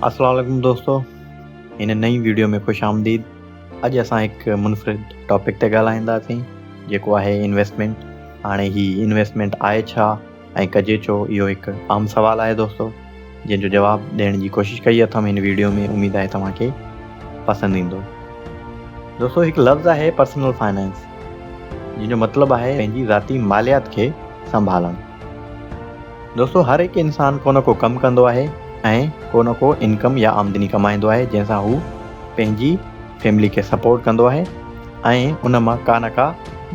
अस्सलाम वालेकुम दोस्तों, इन नई वीडियो में खुश आमदीद। अॼु असां हिकु मुनफ़रिद टॉपिक ते ॻाल्हाईंदासीं जेको आहे इन्वेस्टमेंट। हाणे ही इन्वेस्टमेंट आहे छा ऐं कजे छो, इहो हिकु आम सुवालु आहे दोस्तों, जंहिंजो जवाबु ॾियण जी कोशिशि कई अथमि हिन वीडियो में। उमेदु आहे तव्हांखे पसंदि ईंदो। दोस्तों, हिकु लफ़्ज़ आहे पर्सनल फाइनेंस, जंहिंजो मतिलबु आहे पंहिंजी ज़ाती मालियात खे संभालणु। दोस्तों, हर हिकु इंसानु को न को कमु कंदो आहे ऐं को न को इनकम या आमदनी कमाईंदो आहे, जंहिंसां हू पंहिंजी फैमिली खे सपोर्ट कंदो आहे ऐं उन मां का न का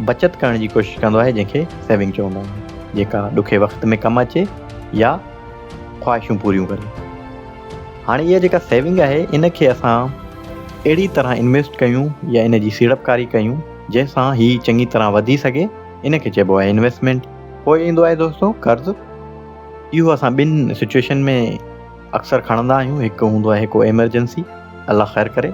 बचत करण जी कोशिशि कंदो आहे, जंहिंखे सेविंग चवंदा आहिनि, जेका ॾुखे वक़्त में कमु अचे या ख़्वाहिशूं पूरियूं करे। हाणे इहा जेका सेविंग आहे, इनखे असां अहिड़ी तरह इन्वेस्ट कयूं या इन जी सीड़पकारी कयूं जंहिंसां ही चङी तरह वधी सघे, इनखे चइबो आहे इन्वेस्टमेंट। पोइ ईंदो आहे दोस्तों कर्ज़ु। इहो असां ॿिनि सिचुएशन में अक्सर खणंदा आहियूं। हिकु हूंदो आहे को एमरजेंसी, अलाह ख़ैरु करे।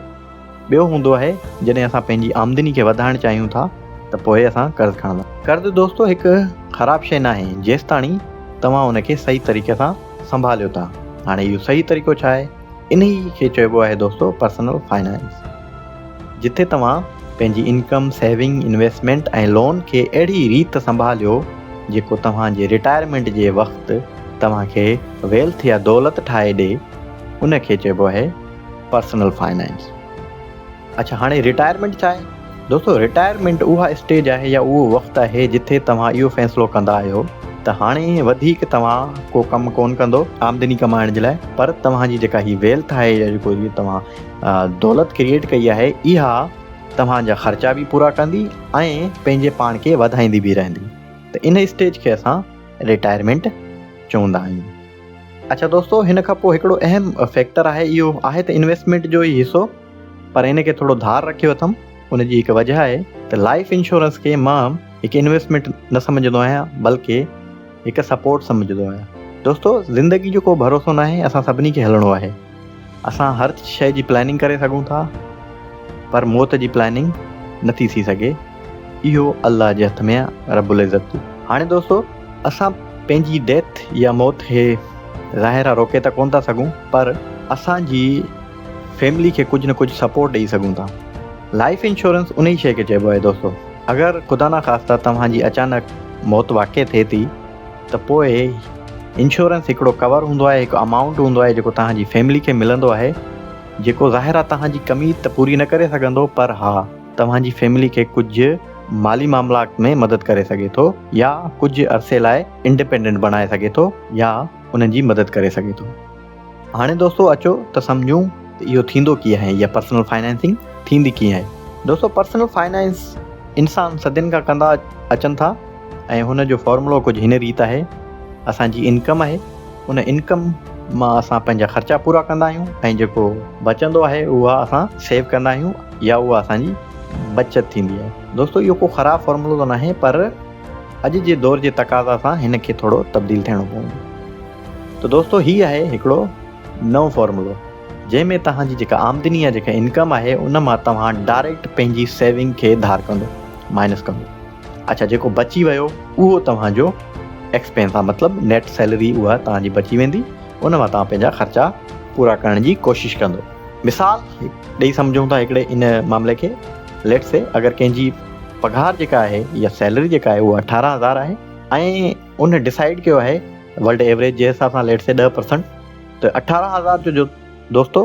ॿियो हूंदो आहे जॾहिं असां पंहिंजी आमदनी खे वधाइणु चाहियूं था, त पोइ असां कर्ज़ु खणंदा। कर्ज़ु दोस्तों हिकु ख़राबु शइ न आहे जेसि ताणी तव्हां उनखे सही तरीक़े सां संभालियो था। हाणे इहो सही तरीक़ो छा आहे? इन ई खे चइबो आहे दोस्तों पर्सनल फाइनेंस, जिथे तव्हां पंहिंजी इनकम, सेविंग, इन्वेस्टमेंट ऐं लोन खे अहिड़ी रीति संभालियो जेको तव्हांजे रिटायरमेंट जे वक़्तु तव्हांखे वेल्थ या दौलत ठाहे ॾे, उनखे चइबो आहे पर्सनल फाइनेंस। अच्छा, हाणे रिटायरमेंट छा आहे? दोस्तों, रिटायरमेंट उहा स्टेज आहे या उहो वक़्तु आहे जिथे तव्हां इहो फ़ैसिलो कंदा आहियो त हाणे वधीक तव्हां को कमु कोन कंदो आमदनी कमाइण जे लाइ, पर तव्हांजी जेका ही वेल्थ आहे या जेको तव्हां दौलत क्रिएट कई आहे, इहा तव्हांजा ख़र्चा बि पूरा कंदी ऐं पंहिंजे पाण खे वधाईंदी बि रहंदी। त इन स्टेज खे असां रिटायरमेंट चवंदा आहियूं। अच्छा दोस्तों, हिन खां पोइ हिकिड़ो अहम फैक्टर आहे, इहो आहे त इन्वेस्टमेंट जो ई हिसो, पर इन खे थोरो धार रखियो अथमि। उनजी हिकु वजह आहे त लाइफ इंश्योरेंस खे मां हिकु इन्वेस्टमेंट न सम्झंदो आहियां, बल्कि हिकु सपोर्ट सम्झंदो आहियां। दोस्तों, ज़िंदगी जो को भरोसो न आहे, असां सभिनी खे हलणो आहे। असां हर शइ जी प्लानिंग करे सघूं था, पर मौत जी प्लानिंग नथी थी सघे। इहो अल्लाह जे हथ में आहे, रब्बुल इज़्ज़त। हाणे दोस्तों, असां पंहिंजी डेथ या मौत खे ज़ाहिर रोके त कोन था सघूं, पर असांजी फैमिली खे कुझु न कुझु सपोर्ट ॾेई सघूं था। लाइफ इंश्योरेंस उन ई शइ खे चइबो आहे दोस्तों। अगरि ख़ुदा न ख़ास्ता तव्हांजी अचानक मौत वाक़ई थिए थी, त पोइ इंश्योरेंस हिकिड़ो कवर हूंदो आहे, हिकु अमाउंट हूंदो आहे जेको तव्हांजी फैमिली खे मिलंदो आहे, जेको ज़ाहिर आहे तव्हांजी कमी त पूरी न करे सघंदो, पर हा तव्हांजी फैमिली खे कुझु माली मामलात में मदद करे सघे थो, या कुझु अरसे लाइ इंडिपेंडेंट बणाए सघे थो, या उन्हनि जी मदद करे सघे थो। हाणे दोस्तों अचो त सम्झूं त इहो थींदो कीअं आहे, या पर्सनल फाइनेंसिंग थींदी कीअं आहे। दोस्तों, पर्सनल फाइनेंस इंसान सदियुनि खां कंदा अचनि था ऐं हुन जो फॉर्मूलो कुझु हिन रीति आहे। असांजी इनकम आहे, उन इनकम मां असां पंहिंजा ख़र्चा पूरा कंदा आहियूं ऐं जेको बचंदो आहे उहा असां सेव कंदा आहियूं, या उहा असांजी बचत थींदी आहे। दोस्तों, इहो को ख़राबु फॉर्मूलो त न आहे, पर अॼु जे दौर जे तक़ाज़ा सां हिन खे थोरो तब्दील थियणो पवंदो। त दोस्तों, हीअ आहे हिकिड़ो नओं फॉर्मूलो, जंहिंमें तव्हांजी जेका आमदनी या जेका इनकम आहे, उन मां तव्हां डायरेक्ट पंहिंजी सेविंग खे धार कंदो, माइनस कंदो। अच्छा, जेको बची वियो उहो तव्हांजो एक्सपेंस आहे, मतिलबु नेट सैलरी उहा तव्हांजी बची वेंदी, उन मां तव्हां पंहिंजा ख़र्चा पूरा करण जी कोशिशि कंदो। मिसाल ॾेई सम्झूं था हिकिड़े इन मामले खे। लेट से अगरि कंहिंजी पघार जेका आहे या सैलरी जेका आहे उहा 18,000 आहे ऐं उन डिसाइड कयो आहे वर्ल्ड एवरेज जे हिसाब सां लेट से 10%, त 18,000 जो दोस्तों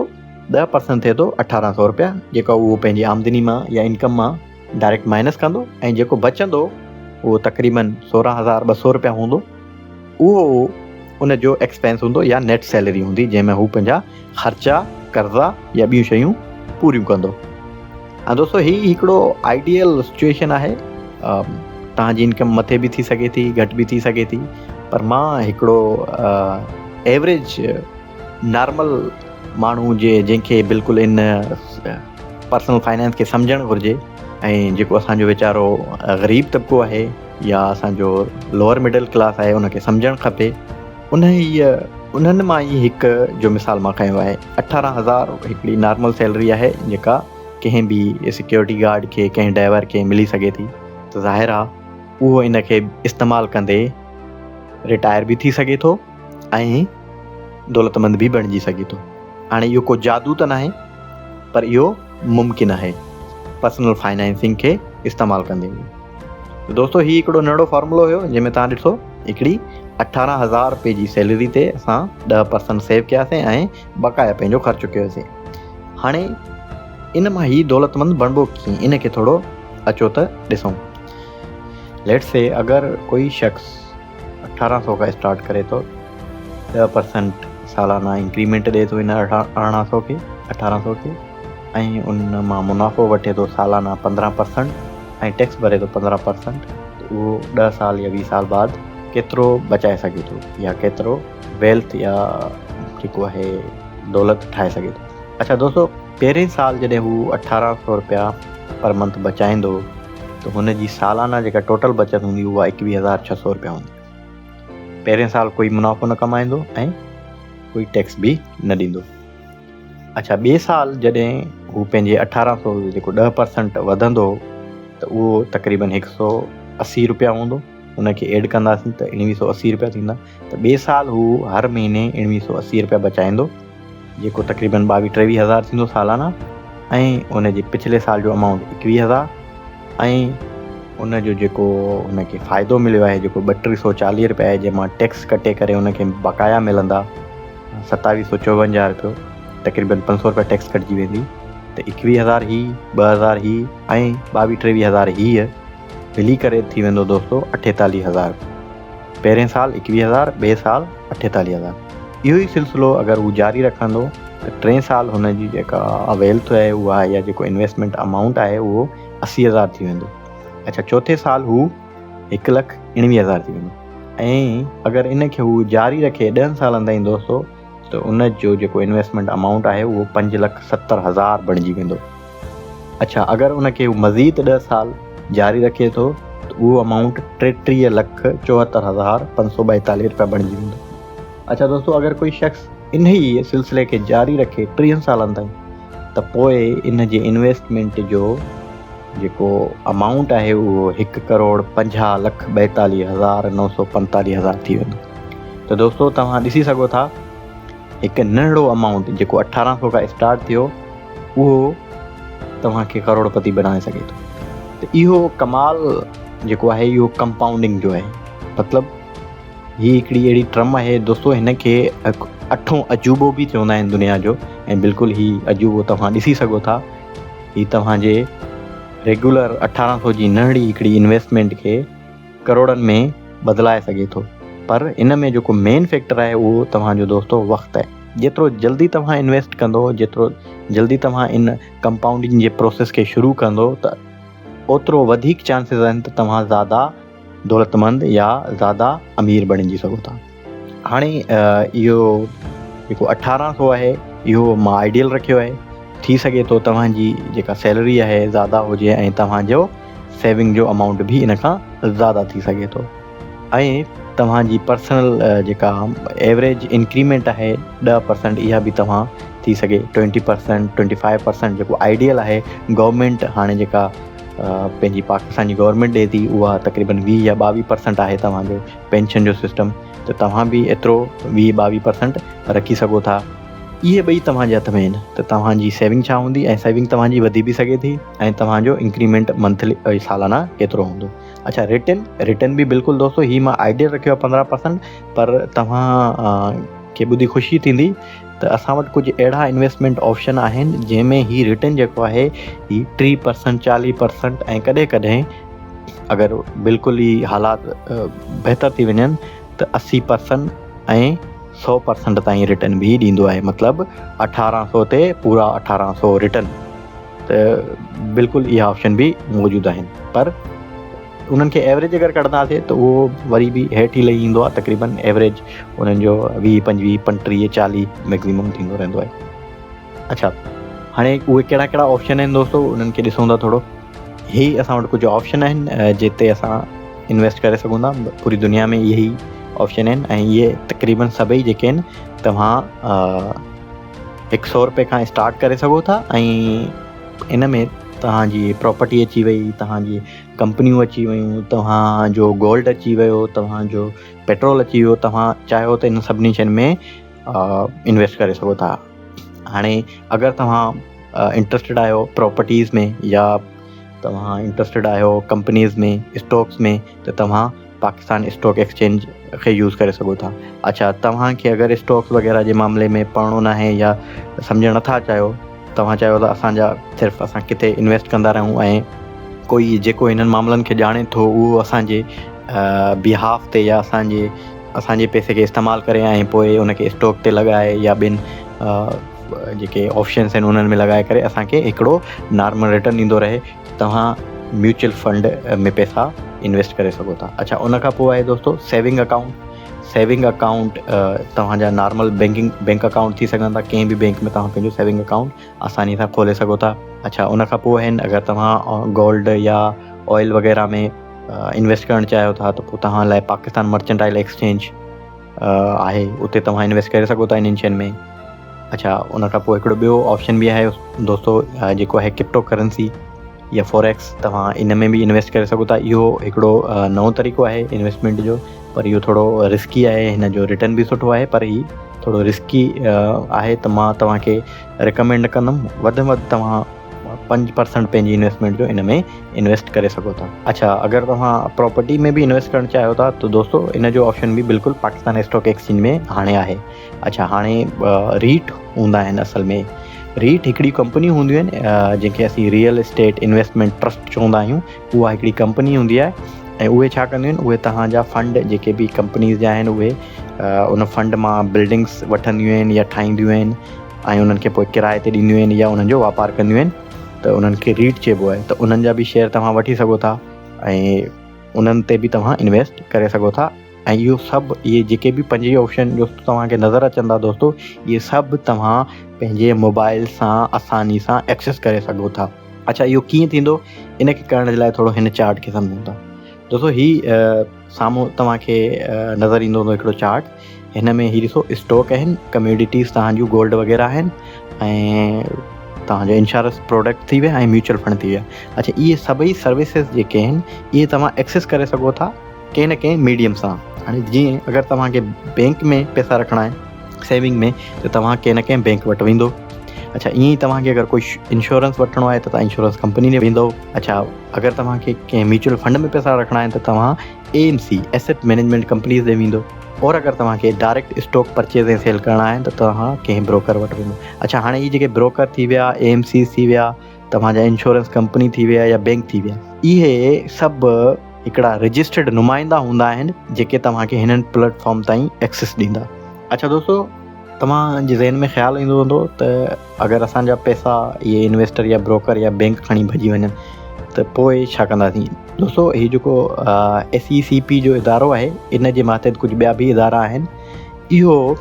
10% थिए थो 1,800 रुपया, जेको उहो पंहिंजी आमदनी मां या इनकम मां डायरेक्ट माइनस कंदो, ऐं जेको बचंदो उहो तक़रीबन 16,200 रुपया हूंदो। उहो उन जो एक्सपेंस हूंदो या नेट सैलरी हूंदी, जंहिंमें हू पंहिंजा ख़र्चा, कर्ज़ा या ॿियूं शयूं पूरियूं कंदो। ऐं दोस्तों, हीअ हिकिड़ो आइडियल सिचुएशन आहे। तव्हांजी इनकम मथे बि थी सघे थी, घटि बि थी सघे थी, पर मां हिकिड़ो एवरेज नॉर्मल माण्हू जंहिंखे बिल्कुलु इन पर्सनल फाइनेंस खे सम्झणु घुरिजे, ऐं जेको असांजो वीचारो ग़रीब तबिको आहे या असांजो लोअर मिडल क्लास आहे, उनखे सम्झणु खपे। उन्हनि मां ई हिकु जो मिसाल मां खयो आहे। 18,000 हिकिड़ी नॉर्मल सैलरी आहे, जेका कंहिं बि सिक्योरिटी गार्ड खे, कंहिं ड्राइवर खे मिली सघे थी। त ज़ाहिर आहे उहो इन खे इस्तेमालु कंदे रिटायर बि थी सघे थो ऐं दौलतमंद बि बणिजी सघे थो। हाणे इहो को जादू त न आहे, पर इहो मुमकिन आहे पर्सनल फाइनेंसिंग खे इस्तेमालु कंदे। त दोस्तो हीउ हिकिड़ो नंढो फॉर्मूलो हुयो जंहिंमें तव्हां ॾिसो हिकिड़ी 18,000 रुपए जी सैलरी ते असां 10% सेव कयासीं ऐं बक़ाया पंहिंजो ख़र्चु कयोसीं। हाणे इन मां ही दौलतमंद बणिबो कीअं, इन खे थोरो अचो त ॾिसूं। लेट्स से अगरि कोई शख़्स 1800 खां स्टार्ट करे थो, 10% सालाना इंक्रीमेंट ॾिए थो इन 1800 खे, ऐं उन मां मुनाफ़ो वठे थो सालाना 15% ऐं टैक्स भरे थो 15%, त उहो 10 साल या 20 साल बाद केतिरो बचाए सघे थो या केतिरो वेल्थ या जेको आहे दौलत ठाहे सघे थो। अच्छा दोस्तो, पहिरें साल जॾहिं हू 1800 रुपया पर मंथ बचाईंदो त हुन जी सालाना जेका टोटल बचत हूंदी उहा 21,600 रुपया हूंदी। पहिरें साल कोई मुनाफ़ो न कमाईंदो ऐं कोई टैक्स बि न ॾींदो। अच्छा, ॿिए साल जॾहिं हू पंहिंजे 1800 जेको 10% वधंदो त उहो तक़रीबन 180 रुपया हूंदो। हुनखे ऐड कंदासीं त 1980 रुपया थींदा। त ॿिए साल हू हर महीने 1980 रुपया बचाईंदो, जेको तक़रीबन 22-23 हज़ार थींदो सालाना, ऐं उनजे पिछले साल जो अमाउंट 21,000, ऐं उनजो जेको हुनखे फ़ाइदो मिलियो आहे जेको 3240 रुपया आहे, जंहिंमां टैक्स कटे करे हुनखे बक़ाया मिलंदा 2754 रुपयो, तक़रीबन 500 रुपया टैक्स कटिजी वेंदी। त 21,000 ही, 2,000 ही ऐं 22-23 हज़ार हीअ मिली करे थी वेंदो दोस्तो 48,000। पहिरें साल 21,000, ॿिए साल 48,000। इहो ई सिलसिलो अगरि हू जारी रखंदो त 3 साल हुनजी जेका वेल्थ आहे उहा या जेको इन्वेस्टमेंट अमाउंट आहे उहो 80,000 थी वेंदो। अच्छा, चौथे साल हू 1,19,000 थी वेंदो, ऐं अगरि इनखे हू जारी रखे 10 सालनि ताईं दोस्तो त उनजो जेको इन्वेस्टमेंट अमाउंट आहे उहो 5,70,000 बणिजी वेंदो। अच्छा, अगरि उनखे मज़ीद 10 साल जारी रखे थो त उहो अमाउंट 33,74,542 रुपया बणिजी वेंदो। अच्छा दोस्तो, अगरि कोई शख़्स इन ई सिलसिले खे जारी रखे 30 सालनि ताईं त पोइ इन जे इन्वेस्टमेंट जो जेको अमाउंट आहे उहो 1,50,42,945 थी वेंदो। त दोस्तो तव्हां ॾिसी सघो था हिकु नंढड़ो अमाउंट जेको 1800 खां स्टार्ट थियो उहो तव्हांखे करोड़पति बनाए सघे थो। त इहो कमाल जेको आहे इहो कंपाउंडिंग जो आहे। मतिलबु हीअ हिकिड़ी अहिड़ी टर्म आहे दोस्तो, हिनखे 8हों अजूबो बि चवंदा आहिनि दुनिया जो, ऐं बिल्कुलु हीउ अजूबो तव्हां ॾिसी सघो था। हीअ तव्हांजे रेगुलर 1800 जी नंढड़ी हिकिड़ी इन्वेस्टमेंट खे करोड़नि में बदिलाए सघे थो। पर इन में जेको मेन फैक्टर आहे उहो तव्हांजो दोस्तो वक़्तु आहे। जेतिरो जल्दी तव्हां इन्वेस्ट कंदो, जेतिरो जल्दी तव्हां इन कंपाउंडिंग जे प्रोसेस खे शुरू कंदो त ओतिरो वधीक चांसिस आहिनि त तव्हां ज़्यादा दौलतमंद या ज़्यादा अमीर बणिजी सघो था। हाणे इहो जेको 1800 आहे इहो मां आइडियल रखियो आहे। थी सघे थो तव्हांजी जेका सैलरी आहे ज़्यादा हुजे ऐं तव्हांजो सेविंग जो अमाउंट बि इन खां ज़्यादा थी सघे थो, ऐं तव्हांजी पर्सनल जेका एवरेज इंक्रीमेंट आहे 10% इहा बि तव्हां थी सघे 20%, 25% जेको आइडियल आहे। गवर्नमेंट हाणे जेका पंहिंजी पाकिस्तान जी गवर्नमेंट ॾिए थी उहा तक़रीबन 20 या 22% आहे तव्हांजो पेंशन जो सिस्टम। त तव्हां बि एतिरो 20-22% रखी सघो था। इहे ॿई तव्हांजे हथ में आहिनि त तव्हांजी सेविंग छा हूंदी, ऐं सेविंग तव्हांजी वधी बि सघे थी, ऐं तव्हांजो इंक्रीमेंट मंथली सालाना केतिरो हूंदो। अच्छा, रिटर्न बि बिल्कुलु दोस्तो हीअ मां आइडियल रखियो आहे 15%, पर तव्हां खे ॿुधी ख़ुशी थींदी त असां वटि कुझु अहिड़ा इन्वेस्टमेंट ऑप्शन आहिनि जंहिंमें हीअ रिटर्न जेको आहे हीअ 3%, 40% ऐं कॾहिं कॾहिं अगरि बिल्कुलु ई हालात बहितर थी वञनि त 80% ऐं 100% ताईं रिटर्न बि ॾींदो आहे। मतिलबु 1800 ते पूरा 1800 रिटर्न। त बिल्कुलु इहा ऑप्शन बि मौजूदु आहिनि, पर उन्हनि खे एवरेज अगरि कढंदासीं त उहो वरी बि हेठि ई लही ईंदो आहे। तक़रीबन एवरेज उन्हनि जो 20, 25, 35, 40 मैक्सिमम थींदो रहंदो आहे। अच्छा, हाणे उहे कहिड़ा कहिड़ा ऑप्शन आहिनि दोस्तो उन्हनि खे ॾिसूं था थोरो। इहे असां वटि कुझु ऑप्शन आहिनि जिते असां इन्वेस्ट करे सघूं था। पूरी दुनिया में इहे ई ऑप्शन आहिनि, ऐं इहे तक़रीबन सभई जेके आहिनि तव्हां 100 रुपए खां स्टार्ट करे सघो था, ऐं इन में तव्हांजी प्रॉपर्टी अची वई, तव्हांजी कंपनियूं अची वियूं, तव्हांजो गोल्ड अची वियो, तव्हांजो पेट्रोल अची वियो। तव्हां चाहियो त इन सभिनी शयुनि में इन्वेस्ट करे सघो था। हाणे अगरि तव्हां इंट्रस्टेड आहियो प्रॉपर्टीज़ में या तव्हां इंट्रस्टेड आहियो कंपनीज़ में स्टॉक्स में त तव्हां पाकिस्तान स्टॉक एक्सचेंज खे यूज़ करे सघो था। अच्छा, तव्हांखे अगरि स्टॉक्स वग़ैरह जे मामले में पढ़णो न आहे या सम्झणु नथा चाहियो, तव्हां चाहियो त असां किथे इन्वेस्ट कंदा रहूं ऐं कोई जेको हिननि मामलनि खे ॼाणे थो उहो असांजे बिहाफ ते या असांजे पैसे खे इस्तेमालु करे ऐं पोइ उनखे स्टॉक ते लॻाए या ॿिनि जेके ऑप्शन्स आहिनि उन्हनि में लॻाए करे असांखे हिकिड़ो नॉर्मल रिटर्न ईंदो रहे, तव्हां म्यूचुअल फंड में पैसा इन्वेस्ट करे सघो था। अच्छा, उनखां पोइ आहे दोस्तो सेविंग अकाउंट तव्हांजा नॉर्मल बैंक अकाउंट थी सघनि था। कंहिं बि बैंक में तव्हां पंहिंजो सेविंग अकाउंट आसानी सां खोले सघो था। अच्छा, उनखां पोइ आहिनि अगरि तव्हां गोल्ड या ऑयल वग़ैरह में इन्वेस्ट करणु चाहियो था त पोइ तव्हां लाइ पाकिस्तान मर्चेंटाइल एक्सचेंज आहे, उते तव्हां इन्वेस्ट करे सघो था इन्हनि शयुनि में। अच्छा, उनखां पोइ हिकिड़ो ॿियो ऑप्शन बि आहे दोस्तो जेको आहे क्रिप्टो करेंसी या फॉरेक्स, तव्हां इन में बि इन्वेस्ट करे सघो था। इहो हिकिड़ो नओं तरीक़ो आहे इन्वेस्टमेंट जो, पर इहो थोरो रिस्की आहे, हिन जो रिटर्न बि सुठो आहे पर ही थोरो रिस्की आहे, त मां तव्हांखे रिकमेंड कंदुमि वधि में वधि तव्हां 5% पंहिंजी इन्वेस्टमेंट जो इन में इन्वेस्ट करे सघो था। अच्छा, अगरि तव्हां प्रॉपर्टी में बि इन्वेस्ट करणु चाहियो था त दोस्तो इन जो ऑप्शन बि बिल्कुलु पाकिस्तान स्टॉक एक्सचेंज में हाणे आहे। अच्छा, हाणे रीट हूंदा आहिनि, असल में रीट हिकिड़ी कंपनियूं हूंदियूं आहिनि जंहिंखे असीं रियल एस्टेट इन्वेस्टमेंट ट्रस्ट चवंदा आहियूं। उहा हिकिड़ी कंपनी हूंदी आहे ऐं उहे छा कंदियूं आहिनि, उहे तव्हांजा फंड जेके बि कंपनीज़ जा आहिनि उहे उन फंड मां बिल्डिंग्स वठंदियूं आहिनि या ठाहींदियूं आहिनि ऐं उन्हनि खे पोइ किराए ते ॾींदियूं आहिनि या उन्हनि जो वापारु कंदियूं आहिनि, त उन्हनि खे रीट चइबो आहे। त उन्हनि जा बि शेयर तव्हां वठी सघो था ऐं उन्हनि ते बि तव्हां इन्वेस्ट करे सघो था। ऐं इहो सभु इहे जेके बि 5 ऑप्शन जो तव्हांखे नज़र अचनि था दोस्तो, इहे सभु तव्हां पंहिंजे मोबाइल सां आसानी सां एक्सेस करे सघो था। अच्छा, इहो कीअं थींदो, इन खे करण जे लाइ थोरो हिन चार्ट खे सम्झूं था दोस्तो। साम्हूं तव्हांखे नज़र ईंदो हिकिड़ो चार्ट, हिन में हीउ ॾिसो स्टॉक आहिनि, कम्यूडिटीज़ तव्हांजूं गोल्ड वग़ैरह आहिनि ऐं तव्हांजो इंश्योरेंस प्रोडक्ट थी विया ऐं म्यूचुअल फंड थी विया। अच्छा, इहे सभई सर्विसिस जेके आहिनि इहे तव्हां एक्सेस करे सघो था कंहिं न कंहिं मीडियम सां। हाणे जीअं अगरि तव्हांखे बैंक में पैसा रखणा आहिनि सेविंग में, त तव्हां कंहिं न कंहिं बैंक वटि वेंदो। अच्छा, ईअं ई तव्हांखे अगरि कोई इंश्योरेंस वठिणो आहे त तव्हां इंश्योरेंस कंपनी में वेंदो। अच्छा, अगरि तव्हांखे कंहिं म्यूचुअल फंड में पैसा रखणा आहिनि त तव्हां AMC एसेट मैनेजमेंट कंपनीज़ ॾे वेंदो। और अगरि तव्हांखे डायरेक्ट स्टॉक परचेज़ ऐं सेल करणा आहिनि त तव्हां कंहिं ब्रोकर वटि वेंदो। अच्छा, हाणे इहे जेके ब्रोकर थी विया, AMC थी विया, तव्हांजा इंश्योरेंस कंपनी थी विया या बैंक थी विया, इहे सभु हिकिड़ा रजिस्टर्ड नुमाइंदा हूंदा आहिनि जेके तव्हांखे हिननि प्लेटफॉर्म ताईं एक्सेस ॾींदा। अच्छा दोस्तो, तव्हांजे ज़हन में ख़्यालु ईंदो हूंदो त अगरि असांजा पैसा इहे इन्वेस्टर या ब्रोकर या बैंक खणी भॼी वञनि त पोइ छा कंदासीं दोस्तो। हीउ जेको SECP जो इदारो आहे, इन जे मातहत कुझु ॿिया बि इदारा आहिनि। इहो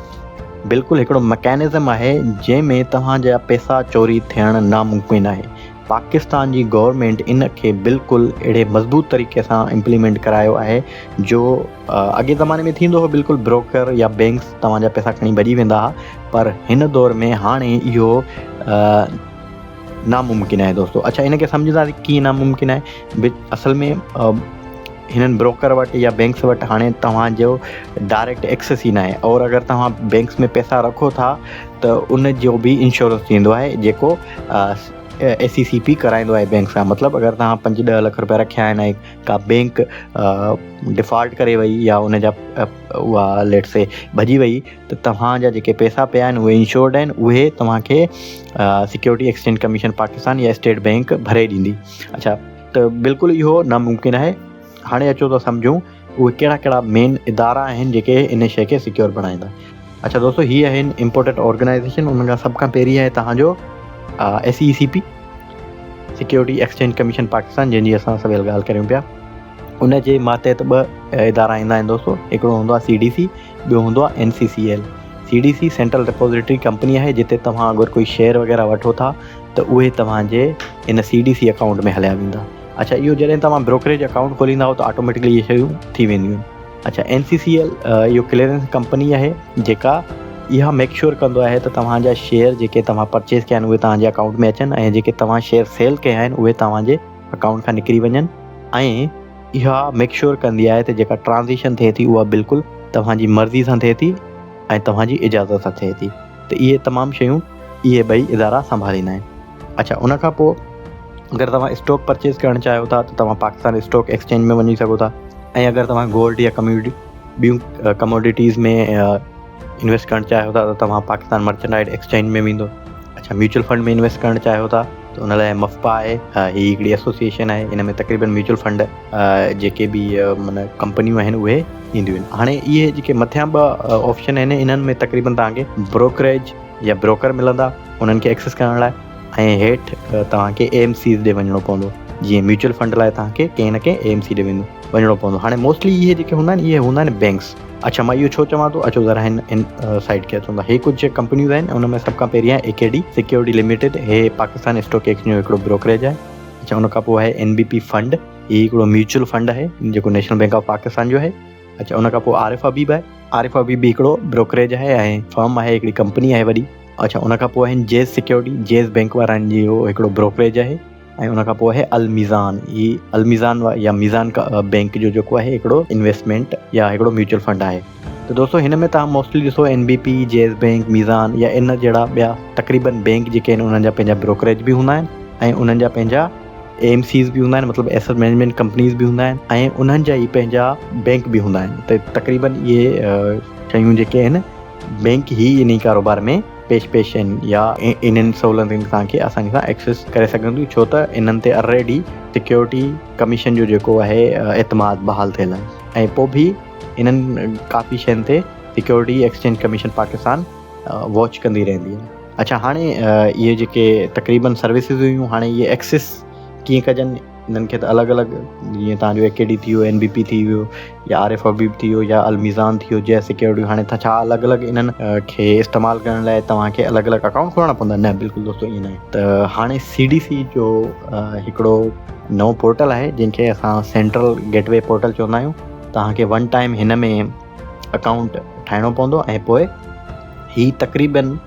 बिल्कुलु हिकिड़ो मैकेनिज़म आहे जंहिंमें तव्हांजा पैसा चोरी थियणु नामुमकिन आहे। पाकिस्तान जी गवर्नमेंट इन खे बिल्कुलु अहिड़े मज़बूत तरीक़े सां इम्प्लीमेंट करायो आहे जो अॻे ज़माने में थींदो हो, बिल्कुलु ब्रोकर या बैंक्स तव्हांजा पैसा खणी भॼी वेंदा हुआ, पर हिन दौर में हाणे इहो नामुमकिन आहे दोस्तो। अच्छा, इन खे सम्झंदासीं कीअं नामुमकिन आहे। असल में हिननि ब्रोकर वटि या बैंक्स वटि हाणे तव्हांजो डायरेक्ट एक्सेस ई न आहे। और अगरि तव्हां बैंक्स में पैसा रखो था त उन जो बि इंश्योरेंस थींदो आहे जेको SECP कराईंदो आहे बैंक सां। मतिलबु अगरि तव्हां 5-10 लख रुपया रखिया आहिनि ऐं का बैंक डिफॉल्ट करे वई या उन जा उहा लेट से भॼी वई त तव्हांजा जेके पैसा पिया आहिनि उहे इंश्योर्ड आहिनि, उहे तव्हांखे सिक्योरिटी एक्सचेंज कमीशन पाकिस्तान या स्टेट बैंक भरे ॾींदी। अच्छा, त बिल्कुलु इहो नामुमकिन आहे। हाणे अचो त सम्झूं उहे कहिड़ा कहिड़ा मेन इदारा आहिनि जेके इन शइ खे सिक्योर बणाईंदा। अच्छा दोस्तो, हीअ आहिनि इम्पोर्टेंट ऑर्गेनाइज़ेशन। उन खां सभ खां पहिरीं आहे तव्हांजो SECP security exchange commission Pakistan, जंहिंजी असां सभु ॻाल्हि करियूं पिया। उन जे मातहत 2 इदारा ईंदा आहिनि दोस्तो। हिकिड़ो हूंदो आहे CDC, ॿियो हूंदो आहे NCCL। CDC सेंट्रल डिपोज़िटरी कंपनी आहे, जिते तव्हां अगरि कोई शेयर वग़ैरह वठो था त उहे तव्हांजे इन CDC अकाउंट में हलिया वेंदा। अच्छा, इहो जॾहिं तव्हां ब्रोकरेज अकाउंट खोलींदा हो त ऑटोमेटिकली इहे शयूं थी वेंदियूं आहिनि। अच्छा, NCCL इहो क्लीयरेंस कंपनी आहे जेका इहा मेक श्योर कंदो आहे त तव्हांजा शेयर जेके तव्हां परचेज़ कया आहिनि उहे तव्हांजे अकाउंट में अचनि ऐं जेके तव्हां शेयर सेल कया आहिनि उहे तव्हांजे अकाउंट खां निकिरी वञनि। ऐं इहा मेक श्योर कंदी आहे त जेका ट्रांज़ेक्शन थिए थी उहा बिल्कुलु तव्हांजी मर्ज़ी सां थिए थी ऐं तव्हांजी इजाज़त सां थिए थी। त इहे तमामु शयूं इहे ॿई इदारा संभालींदा आहिनि। अच्छा, उन खां पोइ अगरि तव्हां स्टॉक परचेज़ करणु चाहियो था त तव्हां पाकिस्तान स्टॉक एक्सचेंज में वञी सघो था। ऐं अगरि तव्हां गोल्ड या ॿियूं कमोडिटीज़ में इन्वेस्ट करणु चाहियो था त तव्हां पाकिस्तान मर्चेंटाइल एक्सचेंज में वेंदो। अच्छा, म्यूचुअल फंड में इन्वेस्ट करणु चाहियो था त उन लाइ मफ़पा आहे, हीअ हिकिड़ी एसोसिएशन आहे। इन में तक़रीबन म्यूचुअल फंड जेके बि माना कंपनियूं आहिनि उहे ईंदियूं आहिनि। हाणे इहे जेके मथियां ॿ ऑप्शन आहिनि इन्हनि में तक़रीबन तव्हांखे ब्रोकरेज या ब्रोकर मिलंदा उन्हनि खे एक्सेस करण लाइ, ऐं हेठि तव्हांखे AMCs ॾे वञिणो पवंदो। जीअं म्यूचुअल फंड लाइ तव्हांखे कंहिं न कंहिं AMC ॾे वञिणो पवंदो। हाणे मोस्टली इहे जेके हूंदा आहिनि इहे हूंदा आहिनि बैंक्स। अच्छा, मां इहो छो चवां थो, अचो ज़रा हिन साइड खे अचूं था। हे कुझु कंपनियूं आहिनि, उन में सभ खां पहिरीं आहे AKD सिक्योरिटी लिमिटेड। हे पाकिस्तान स्टॉक एक्सचेंज जो हिकिड़ो ब्रोकरेज आहे। अच्छा, उन खां पोइ आहे NBP फंड, हीअ हिकिड़ो म्यूचुअल फंड आहे जेको नेशनल बैंक ऑफ पाकिस्तान जो आहे। अच्छा, उन खां पोइ आरिफ हबीब आहे। आरिफ हबीब बि हिकिड़ो ब्रोकरेज आहे ऐं फर्म आहे, हिकिड़ी कंपनी आहे वॾी। अच्छा, उन खां पोइ आहिनि जेज़ सिक्योरिटी, जेज़ बैंक वारनि जो हिकिड़ो ब्रोकरेज आहे। ऐं उन खां पोइ आहे अलमीज़ान, ही अलमीज़ान या मीज़ान बैंक जो जेको आहे हिकिड़ो इन्वेस्टमेंट या हिकिड़ो म्यूचुअल फंड आहे। त दोस्तों, हिन में तव्हां मोस्टली ॾिसो NBP, जेज़ बैंक, मीज़ान या इन जहिड़ा ॿिया तक़रीबन बैंक जेके आहिनि उन्हनि जा पंहिंजा ब्रोकरेज बि हूंदा आहिनि ऐं उन्हनि जा पंहिंजा AMCs बि हूंदा आहिनि, मतिलबु एसेट मैनेजमेंट कंपनीज़ बि हूंदा आहिनि ऐं उन्हनि जा ई पंहिंजा बैंक बि हूंदा आहिनि। त तक़रीबन इहे शयूं जेके आहिनि बैंक ई इन कारोबार में पेश आहिनि या इन्हनि सहूलियतुनि तव्हांखे आसानी सां एक्सेस करे सघंदियूं, छो त इन्हनि ते ऑलरेडी सिक्योरिटी कमीशन जो जेको आहे एतमाद बहाल थियल आहे। ऐं पोइ बि इन्हनि काफ़ी शयुनि ते security exchange commission Pakistan watch कंदी रहंदी आहे। अच्छा, हाणे इहे जेके तक़रीबन सर्विसिस हुयूं, हाणे इहे एक्सेस कीअं कजनि, इन्हनि खे त अलॻि अलॻि, जीअं तव्हांजो AKD थी वियो, NBP थी वियो या आरिफ हबीब थी वियो या अलमीज़ान थी वियो, जेज़ सिक्योरिटी, हाणे त छा अलॻि अलॻि इन्हनि खे इस्तेमालु करण लाइ तव्हांखे अलॻि अलॻि अकाउंट खोलणा पवंदा? न, बिल्कुलु दोस्तों, ईअं न आहे। त हाणे CDC जो हिकिड़ो नओं पोर्टल आहे जंहिंखे असां सेंट्रल गेटवे पोर्टल चवंदा आहियूं। तव्हांखे वन टाइम हिन में अकाउंट ठाहिणो पवंदो ऐं पोइ ही तक़रीबन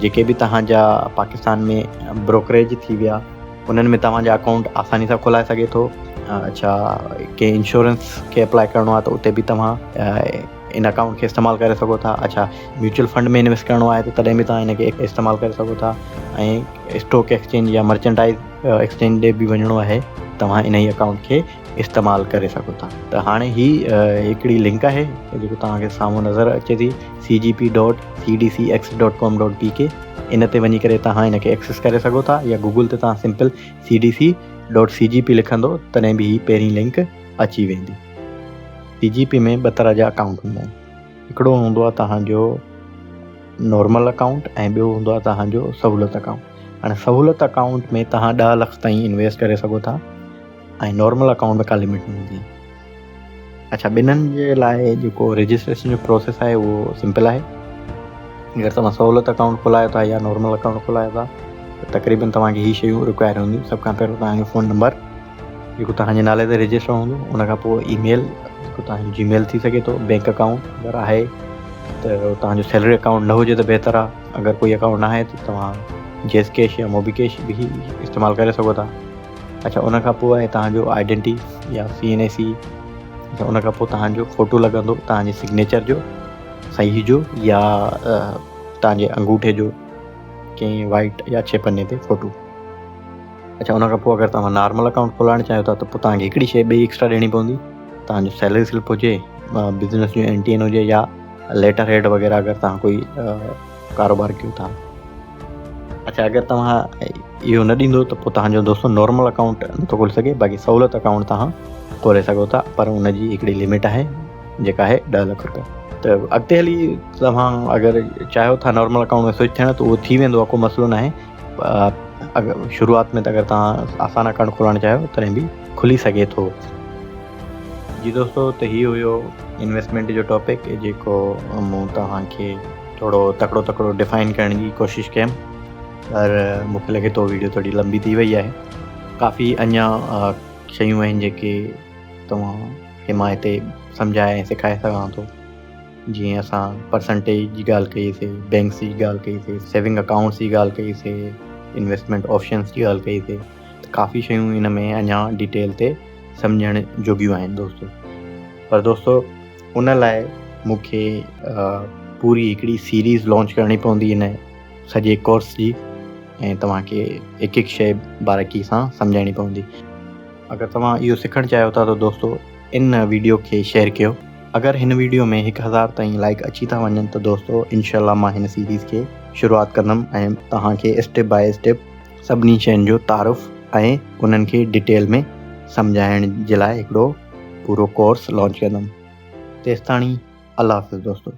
जेके बि तव्हांजा पाकिस्तान में ब्रोकरेज थी विया उन्हनि में तव्हांजा अकाउंट आसानी सां खोलाए सघे थो। अच्छा, कंहिं इंश्योरेंस खे अप्लाई करिणो आहे त उते बि तव्हां इन अकाउंट खे इस्तेमालु करे सघो था। अच्छा, म्यूचुअल फंड में इन्वेस्ट करिणो आहे त तॾहिं बि तव्हां इनखे इस्तेमालु करे सघो था। ऐं स्टॉक एक्सचेंज या मर्चेंटाइल एक्सचेंज ॾे बि वञिणो आहे, तव्हां इन ई अकाउंट खे इस्तेमालु करे सघो था। त हाणे ही हिकिड़ी लिंक आहे जेको तव्हांखे साम्हूं नज़र अचे थी, cgp.cdcx.com.pk। इन ते वञी करे तव्हां इनखे एक्सेस करे सघो था, या गूगल ते तव्हां सिंपल cdc.cgp लिखंदो तॾहिं बि ही पहिरीं लिंक अची वेंदी। CGP में ॿ तरह जा अकाउंट हूंदा आहिनि, हिकिड़ो हूंदो आहे तव्हांजो नॉर्मल अकाउंट ऐं ॿियो हूंदो आहे तव्हांजो सहूलियत अकाउंट। हाणे सहूलियत अकाउंट में तव्हां 10 लाख ताईं इन्वेस्ट करे सघो था ऐं नॉर्मल अकाउंट में का लिमिट न हूंदी। अच्छा, ॿिन्हिनि जे लाइ जेको रजिस्ट्रेशन जो प्रोसेस आहे उहो सिंपल आहे। अगरि तव्हां सहूलियत अकाउंट खोलायो था या नॉर्मल अकाउंट खोलायो था त तक़रीबन तव्हांखे ही शयूं रिक्वायर हूंदियूं। सभ खां पहिरियों तव्हांजो फ़ोन नंबर जेको तव्हांजे नाले ते रजिस्टर हूंदो, उन खां पोइ ईमेल जेको तव्हांजो Gmail थी सघे थो, बैंक अकाउंट अगरि आहे त तव्हांजो सैलरी अकाउंट न हुजे त बहितर आहे। अगरि कोई अकाउंट न आहे त तव्हां जेज़ कैश या मोबी कैश बि इस्तेमालु करे सघो था। अच्छा, उन खां पोइ आहे तव्हांजो आइडेंटिटी या CNAC। अच्छा, उन खां पोइ तव्हांजो फ़ोटो लॻंदो, तव्हांजे सिग्नेचर जो, सही जो या तव्हांजे अंगूठे जो कंहिं वाइट या छह पन्ने ते फ़ोटो। अच्छा, उन खां पोइ अगरि तव्हां नॉर्मल अकाउंट खोलाइणु चाहियो था त पोइ तव्हांखे हिकिड़ी शइ ॿी एक्स्ट्रा ॾियणी पवंदी। तव्हांजो सैलरी स्लिप हुजे, बिज़नेस जो NTN हुजे या लेटर हेड वग़ैरह अगरि तव्हां कोई कारोबार कयो था। अच्छा, अगरि तव्हां इहो न ॾींदो त पोइ तव्हांजो दोस्तों नॉर्मल अकाउंट नथो खोले सघे, बाक़ी सहूलियत अकाउंट तव्हां खोले सघो था, पर उनजी हिकिड़ी लिमिट आहे जेका आहे 10 लाख रुपया। त अॻिते हली तव्हां अगरि चाहियो था नॉर्मल अकाउंट में स्विच थियणु त उहो थी वेंदो आहे, को मसइलो न आहे। अगरि शुरूआति में त अगरि तव्हां आसान अकाउंट खोलाइणु चाहियो तॾहिं बि खुली सघे थो। जी दोस्तों, त हीउ हुयो इन्वेस्टमेंट जो टॉपिक जेको मूं तव्हांखे थोरो तकिड़ो डिफाइन करण जी कोशिशि कयमि, पर मूंखे लॻे थो वीडियो थोरी लंबी थी वई आहे। काफ़ी अञा शयूं आहिनि जेके तव्हांखे मां हिते सम्झाए ऐं सेखारे सघां थो। जीअं असां परसेंटेज जी ॻाल्हि कईसीं, बैंक्स जी ॻाल्हि कईसीं, सेविंग अकाउंट्स जी ॻाल्हि कईसीं, इन्वेस्टमेंट ऑप्शन्स जी ॻाल्हि कईसीं, त काफ़ी शयूं इन में अञा डिटेल ते सम्झण जोॻियूं आहिनि दोस्तों। पर दोस्तों, उन लाइ मूंखे पूरी हिकिड़ी सीरीज़ लॉन्च करणी पवंदी इन सॼे कोर्स जी ऐं तव्हांखे हिकु हिकु शइ बारीकी सां सम्झाइणी पवंदी। अगरि तव्हां इहो सिखणु चाहियो था त दोस्तो इन वीडियो खे शेयर कयो। अगरि हिन वीडियो में 1000 ताईं लाइक अची था वञनि त दोस्तो इनशाला मां हिन सीरीज़ खे शुरूआति कंदुमि ऐं तव्हांखे स्टेप बाय स्टेप सभिनी शयुनि जो तारुफ़ ऐं उन्हनि खे डिटेल में सम्झाइण जे लाइ हिकिड़ो पूरो कोर्स लॉन्च कंदुमि। तेसिताणी अल्लाह हाफ़िज़ दोस्तो।